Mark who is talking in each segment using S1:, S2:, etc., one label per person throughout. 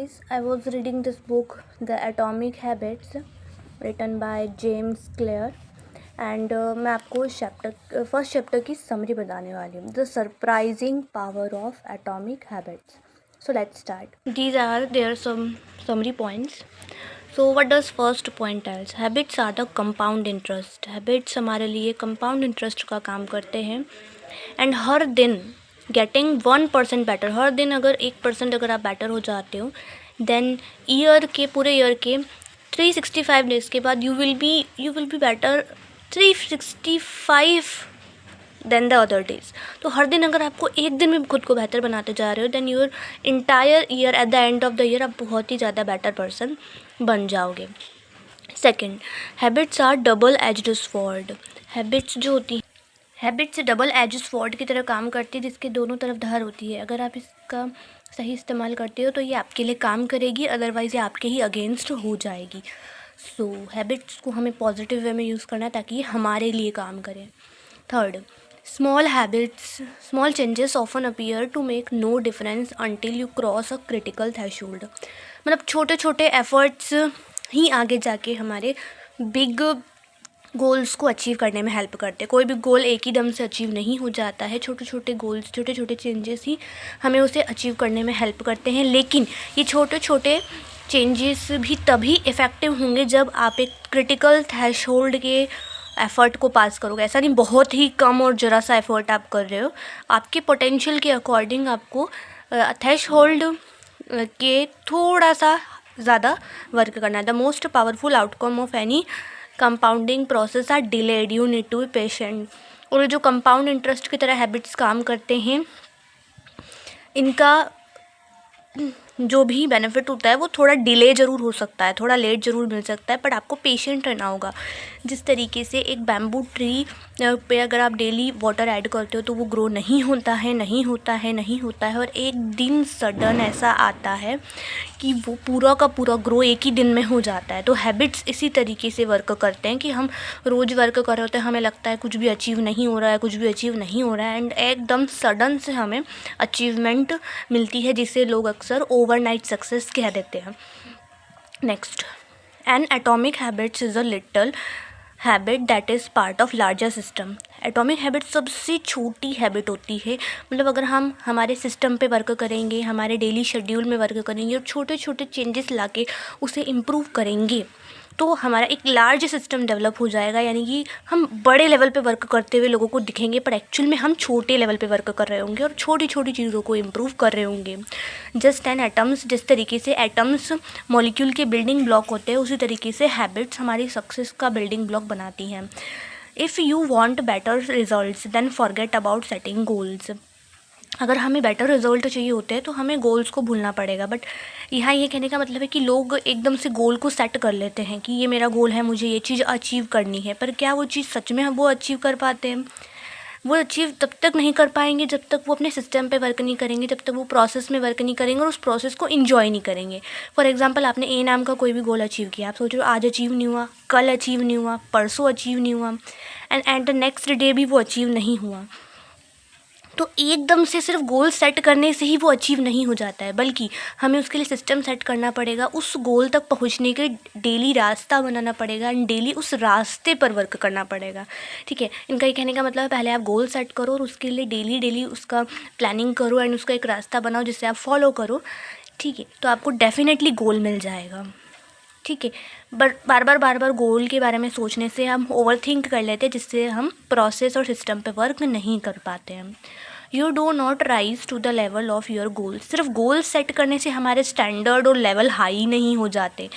S1: guys, I was reading this book, The Atomic Habits, written by James Clear. And मैं आपको इस first chapter की summary बताने वाली हूँ, the surprising power of atomic habits. So let's start. These are there some summary points. So what does first point tells? Habits are the compound interest. Habits हमारे लिए compound interest का काम करते हैं. एंड हर दिन गेटिंग 1% बेटर, हर दिन अगर 1% अगर आप बेटर हो जाते हो, देन पूरे ईयर के 365 डेज़ के बाद you will be better 365 then the other days. तो हर दिन अगर आपको एक दिन में खुद को बेहतर बनाते जा रहे हो, then your entire year, at the end of the year आप बहुत ही ज़्यादा बेटर पर्सन बन जाओगे. Second, habits are double edged sword. Habits जो होती हैं, हैबिट्स डबल एज स्वॉर्ड की तरह काम करती है, जिसके दोनों तरफ धार होती है. अगर आप इसका सही इस्तेमाल करते हो तो ये आपके लिए काम करेगी, अदरवाइज़ ये आपके ही अगेंस्ट हो जाएगी. सो हैबिट्स को हमें पॉजिटिव वे में यूज़ करना है ताकि ये हमारे लिए काम करें. Third, small changes often appear to make no difference until you cross a critical threshold. मतलब छोटे छोटे एफर्ट्स ही आगे जाके हमारे बिग गोल्स को अचीव करने में हेल्प करते हैं. कोई भी गोल एक ही दम से अचीव नहीं हो जाता है. छोटे छोटे गोल्स, छोटे छोटे चेंजेस ही हमें उसे अचीव करने में हेल्प करते हैं. लेकिन ये छोटे छोटे चेंजेस भी तभी इफ़ेक्टिव होंगे जब आप एक क्रिटिकल थ्रेशोल्ड के एफ़र्ट को पास करोगे. ऐसा नहीं बहुत ही कम और ज़रा सा एफ़र्ट आप कर रहे हो. आपके पोटेंशियल के अकॉर्डिंग आपको थ्रेशोल्ड के थोड़ा सा ज़्यादा वर्क करना है. The most powerful outcome of any compounding process are delayed, you need to be patient. और जो कंपाउंड इंटरेस्ट की तरह हैबिट्स काम करते हैं, इनका जो भी बेनिफिट होता है वो थोड़ा डिले ज़रूर हो सकता है, थोड़ा लेट ज़रूर मिल सकता है, बट आपको पेशेंट रहना होगा. जिस तरीके से एक बैम्बू ट्री पे अगर आप डेली वाटर ऐड करते हो तो वो ग्रो नहीं होता है, और एक दिन सडन ऐसा आता है कि वो पूरा का पूरा ग्रो एक ही दिन में हो जाता है. तो हैबिट्स इसी तरीके से वर्क करते हैं कि हम रोज़ वर्क कर रहे होते हैं, हमें लगता है कुछ भी अचीव नहीं हो रहा है, एंड एकदम सडन से हमें अचीवमेंट मिलती है, जिसे लोग अक्सर ओवरनाइट सक्सेस कह देते हैं. Next, N atomic habits is a little habit that is part of larger system. Atomic habit सबसे छोटी हैबिट होती है. मतलब अगर हम हमारे सिस्टम पे वर्क करेंगे, हमारे डेली शेड्यूल में वर्क करेंगे और छोटे छोटे चेंजेस लाके उसे इम्प्रूव करेंगे, तो हमारा एक लार्ज सिस्टम डेवलप हो जाएगा. यानी कि हम बड़े लेवल पे वर्क करते हुए लोगों को दिखेंगे, पर एक्चुअल में हम छोटे लेवल पे वर्क कर रहे होंगे और छोटी छोटी चीज़ों को इम्प्रूव कर रहे होंगे. जस्ट एन एटम्स, जिस तरीके से एटम्स मॉलिक्यूल के बिल्डिंग ब्लॉक होते हैं, उसी तरीके से हैबिट्स हमारी सक्सेस का बिल्डिंग ब्लॉक बनाती हैं. If you want better results then forget about setting goals. अगर हमें बेटर रिजल्ट चाहिए होते हैं तो हमें गोल्स को भूलना पड़ेगा. बट यहाँ ये कहने का मतलब है कि लोग एकदम से गोल को सेट कर लेते हैं कि ये मेरा गोल है, मुझे ये चीज़ अचीव करनी है. पर क्या वो चीज़ सच में वो अचीव कर पाते हैं? वो अचीव तब तक नहीं कर पाएंगे जब तक वो अपने सिस्टम पे वर्क नहीं करेंगे, जब तक वो प्रोसेस में वर्क नहीं करेंगे और उस प्रोसेस को इन्जॉय नहीं करेंगे. फॉर एग्जांपल, आपने ए नाम का कोई भी गोल अचीव किया, आप सोच रहे हो आज अचीव नहीं हुआ, कल अचीव नहीं हुआ, परसों अचीव नहीं हुआ, and at the next day भी वो अचीव नहीं हुआ. तो एकदम से सिर्फ गोल सेट करने से ही वो अचीव नहीं हो जाता है, बल्कि हमें उसके लिए सिस्टम सेट करना पड़ेगा. उस गोल तक पहुंचने के डेली रास्ता बनाना पड़ेगा एंड डेली उस रास्ते पर वर्क करना पड़ेगा. ठीक है, इनका ये कहने का मतलब है पहले आप गोल सेट करो और उसके लिए डेली उसका प्लानिंग करो एंड उसका एक रास्ता बनाओ जिससे आप फॉलो करो. ठीक है, तो आपको डेफिनेटली गोल मिल जाएगा. ठीक है, बट बार बार गोल के बारे में सोचने से हम ओवर थिंक कर लेते हैं, जिससे हम प्रोसेस और सिस्टम पे वर्क नहीं कर पाते हैं. You do not rise to the level of your goal. सिर्फ गोल सेट करने से हमारे स्टैंडर्ड और लेवल हाई नहीं हो जाते.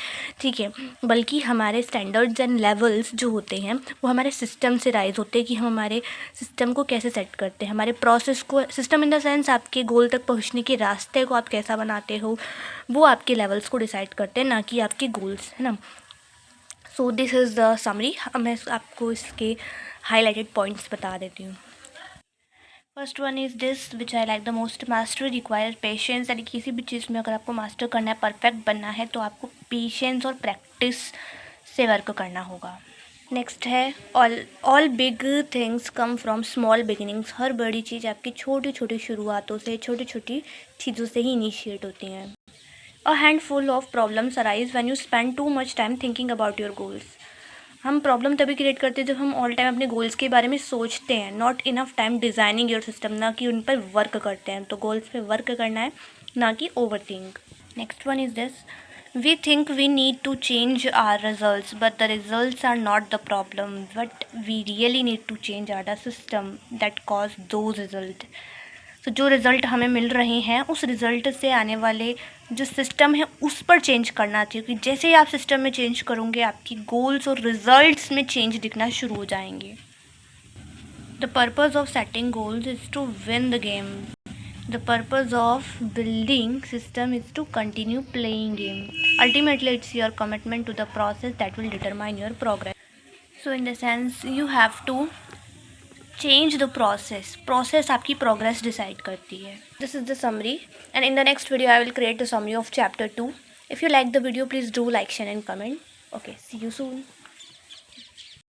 S1: ठीक है, बल्कि हमारे स्टैंडर्ड्स एंड लेवल्स जो होते हैं वो हमारे सिस्टम से राइज होते हैं कि हम हमारे सिस्टम को कैसे सेट करते हैं, हमारे प्रोसेस को. सिस्टम इन द सेंस आपके गोल तक पहुंचने के रास्ते को आप कैसा बनाते हो, वो आपके लेवल्स को डिसाइड करते हैं, ना कि आपके गोल्स, है ना. So this is the summary. अब मैं आपको इसके हाईलाइटेड पॉइंट्स बता देती हूँ. First one is this which I like the most. Mastery require patience. यानी किसी भी चीज़ में अगर आपको मास्टर करना है, परफेक्ट बनना है, तो आपको पेशेंस और प्रैक्टिस से वर्क करना होगा. नेक्स्ट है all big things come from small beginnings. हर बड़ी चीज़ आपकी छोटी छोटी शुरुआतों से, छोटी छोटी चीज़ों से ही इनिशिएट होती हैं. A handful of problems arise when you spend too much time thinking about your goals. हम प्रॉब्लम तभी क्रिएट करते हैं जब हम ऑल टाइम अपने गोल्स के बारे में सोचते हैं, not enough time designing your system, ना कि उन पर वर्क करते हैं. तो गोल्स पे वर्क करना है, ना कि over think. Next one is this. We think we need to change our results, but the results are not the problem. What we really need to change are the system that cause those results. तो जो result हमें मिल रहे हैं उस result से आने वाले जो सिस्टम है उस पर चेंज करना चाहिए, क्योंकि जैसे ही आप सिस्टम में चेंज करोगे आपकी गोल्स और रिज़ल्ट्स में चेंज दिखना शुरू हो जाएंगे. The purpose of setting goals is to win the game. The purpose of building system is to continue playing game. Ultimately, it's your commitment to the process that will determine your progress. So in the sense, you have to change the process. Process आपकी progress decide करती है. This is the summary, and in the next video, I will create the summary of chapter 2. If you like the video, please do like, share, and comment. Okay, see you soon.